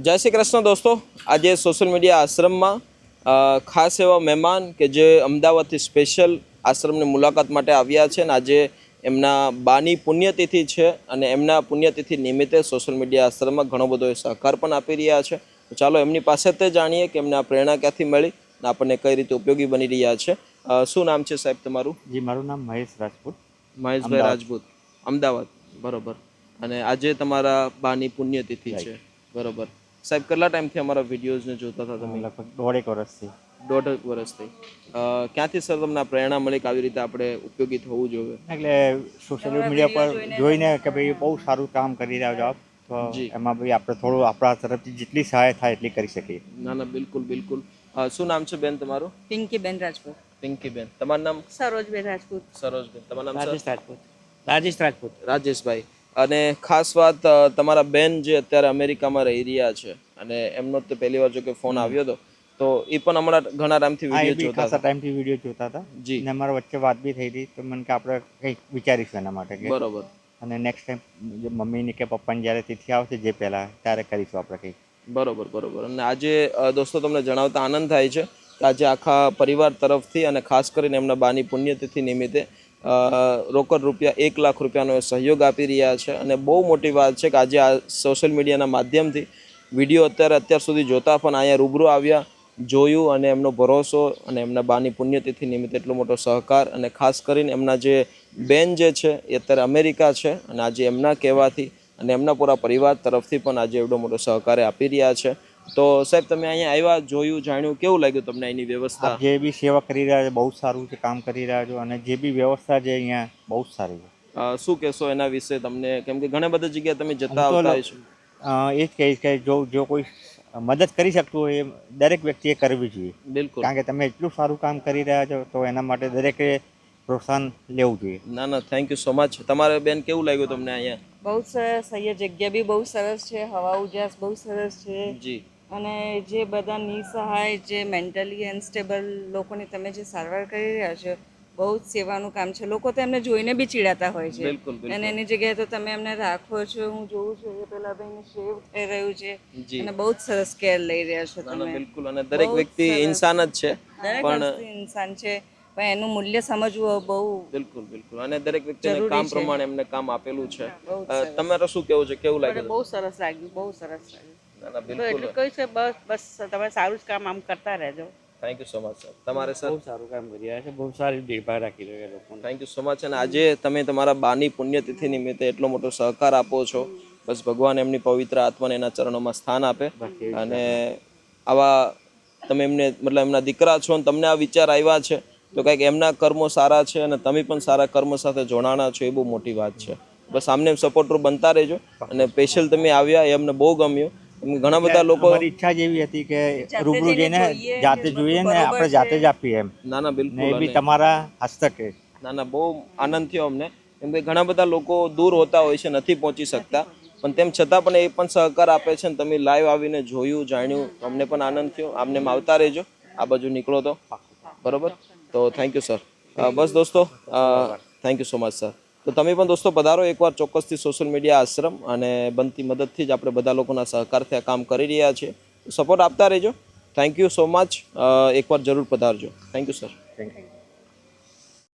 જય શ્રી કૃષ્ણ દોસ્તો, આજે સોશિયલ મીડિયા આશ્રમમાં ખાસ એવા મહેમાન કે જે અમદાવાદથી સ્પેશિયલ આશ્રમની મુલાકાત માટે આવ્યા છે અને આજે એમના બાની પુણ્યતિથિ છે અને એમના પુણ્યતિથિ નિમિત્તે સોશિયલ મીડિયા આશ્રમમાં ઘણો બધો સહકાર પણ આપી રહ્યા છે. તો ચાલો એમની પાસે તે જાણીએ કે એમને આ પ્રેરણા ક્યાંથી મળી અને આપણને કઈ રીતે ઉપયોગી બની રહ્યા છે. શું નામ છે સાહેબ તમારું? જી, મારું નામ મહેશ રાજપૂત. મહેશભાઈ રાજપૂત, અમદાવાદ. બરોબર. અને આજે તમારા બાની પુણ્યતિથિ છે, બરોબર. સાહેબ કેટલા ટાઈમથી અમારા વિડીયોઝને જોતા હતા તમે? લગભગ દોઢેક વર્ષથી. દોઢેક વર્ષથી. ક્યાંથી સર તમને આ પ્રેરણા મળી કે આવી રીતે આપણે ઉપયોગી થવું જોઈએ? એટલે સોશિયલ મીડિયા પર જોઈને કે ભાઈ બહુ સારું કામ કરી રહ્યા છો આપ, તો એમાં ભાઈ આપણે થોડું આપણા તરફથી જેટલી સહાય થાય એટલી કરી શકીએ. ના ના, બિલકુલ બિલકુલ. શું નામ છે બેન તમારું? પિંકીબેન રાજપૂત. પિંકીબેન. તમારું નામ? સરોજબેન રાજપૂત. સરોજબેન. તમારું નામ? રાજેશ રાજપૂત. રાજેશ રાજપૂત. રાજેશભાઈ. અને ખાસ વાત, તમારા બેન જે અત્યારે અમેરિકામાં રહી રહ્યા છે અને એમનો તો પહેલી વાર જો કે ફોન આવ્યો હતો, તો એ પણ હમણાં ઘણા ટાઈમથી વિડીયો જોતા હતા. ટાઈમથી વિડીયો જોતા હતા જી, અને અમારા વચ્ચે વાત બી થઈ હતી, તો મને કે આપણે કંઈક વિચારીશું એના માટે કે બરોબર. અને નેક્સ્ટ ટાઈમ મમ્મીની કે પપ્પાની જ્યારે તિથિ આવશે જે પહેલાં, ત્યારે કરીશું આપણે કંઈક. બરોબર બરોબર. અને આજે દોસ્તો તમને જણાવતા આનંદ થાય છે કે આજે આખા પરિવાર તરફથી અને ખાસ કરીને એમના બાની પુણ્યતિથિ નિમિત્તે રોકડ રૂપિયા 1 લાખ રૂપિયાનો સહયોગ આપી રહ્યા છે. અને બહુ મોટી વાત છે કે આજે આ સોશિયલ મીડિયાના માધ્યમથી વિડીયો અત્યાર સુધી જોતા પણ અહીંયા રૂબરૂ આવ્યા, જોયું અને એમનો ભરોસો અને એમના બાની પુણ્યતિથિ નિમિત્તે એટલો મોટો સહકાર. અને ખાસ કરીને એમના જે બેન જે છે એ અત્યારે અમેરિકા છે અને આજે એમના કહેવાથી અને એમના પૂરા પરિવાર તરફથી પણ આજે એવડો મોટો સહકાર આપી રહ્યા છે. તો સાહેબ, તમે અહીંયા આવ્યા, જોયું, જાણ્યું, કેવું લાગ્યું તમને અહીંની વ્યવસ્થા? જે બી સેવા કરી રહ્યા છે બહુ સારું છે, કામ કરી રહ્યા છો, અને જે બી વ્યવસ્થા છે અહીંયા બહુ જ સારી છે. શું કહેશો એના વિશે તમને? કેમ કે ઘણી બધી જગ્યાએ તમે જતા આવતા હોય છો. એ જ કહીશ કે જો કોઈ મદદ કરી શકતું હોય એ દરેક વ્યક્તિએ કરવી જોઈએ. બિલકુલ. કારણ કે તમે એટલું સારું કામ કરી રહ્યા છો, તો એના માટે દરેકે પ્રોત્સાહન લેવું જોઈએ. ના ના, થેન્ક યુ સો મચ. તમારે બેન કેવું લાગ્યું તમને અહીંયા? બહુ સરસ. અહીંયા જગ્યા બી બહુ સરસ છે, હવા ઉજાસ બહુ સરસ છે. જી. અને જે બધા નિસહાય, જે મેન્ટલી અનસ્ટેબલ લોકોની તમે જે સારવાર કરી રહ્યા છો, બહુ જ સેવાનું કામ છે. લોકો તો એમને જોઈને બી ચીડાતા હોય છે. બિલકુલ. અને એની જગ્યાએ તો તમે એમને રાખો છો. હું જોઉં છું કે પેલા ભાઈને શેવ થઈ રહ્યું છે અને બહુ જ સરસ કેર લઈ રહ્યા છો તમે. બિલકુલ. અને દરેક વ્યક્તિ ઇન્સાન જ છે, દરેક વ્યક્તિ ઇન્સાન છે, પણ એનું મૂલ્ય સમજવું બહુ બિલકુલ બિલકુલ. અને દરેક વ્યક્તિને કામ પ્રમાણે એમને કામ આપેલું છે. તમારે શું કેવું છે? કેવું લાગ્યું? બહુ સરસ લાગ્યું, બહુ સરસ લાગ્યું. ના ના, બિલકુલ. એટલું કહ્યું છે, બસ તમે સારું જ કામ આમ કરતા રહેજો. Thank you so much sir. તમારે સર? બહુ સારું કામ કરી રહ્યા છે, બહુ સારી દેખભાળ રાખી રહ્યા લોકો. Thank you so much. અને આજે તમે તમારા બાની પુણ્યતિથિ નિમિત્તે એટલો મોટો સહકાર આપો છો. બસ ભગવાન એમની પવિત્ર આત્માને એના ચરણોમાં સ્થાન આપે. અને આવા તમે એમને મતલબ એમના દીકરા છો અને તમને આ વિચાર આવ્યા છે, તો કંઈક એમના કર્મો સારા છે અને તમે પણ સારા કર્મ સાથે જોડાણા છો, એ બહુ મોટી વાત છે. બસ આમને સપોર્ટર બનતા રહેજો. અને સ્પેશિયલ તમે આવ્યા એ અમને બહુ ગમ્યું. ઘણા બધા લોકો ઈચ્છા જેવી હતી કે રૂબરૂ જઈને જાતે જોઈએ ને આપણે જાતે જ આપીએ એમ. ના ના, બિલકુલ. એ બી તમારા હસ્તકે. ના ના, બહુ આનંદ થયો અમને. કેમ કે ઘણા બધા લોકો દૂર હોતા હોય છે, નથી પહોંચી શકતા, પણ તેમ છતાં પણ એ પણ સહકાર આપે છે. અને તમે લાઈવ આવીને જોયું, જાણ્યું, તો અમને પણ આનંદ થયો. આમને આવતા રહેજો, આ બાજુ નીકળો તો. બરોબર. તો થેન્ક યુ સર. બસ દોસ્તો, thank you so much sir. તો તમે પણ દોસ્તો પધારો એકવાર ચોક્કસથી સોશિયલ મીડિયા આશ્રમ, અને બનતી મદદથી જ આપણે બધા લોકોના સહકારથી આ કામ કરી રહ્યા છીએ. સપોર્ટ આપતા રહેજો. Thank you so much. એકવાર જરૂર પધારજો. Thank you sir. Thank you.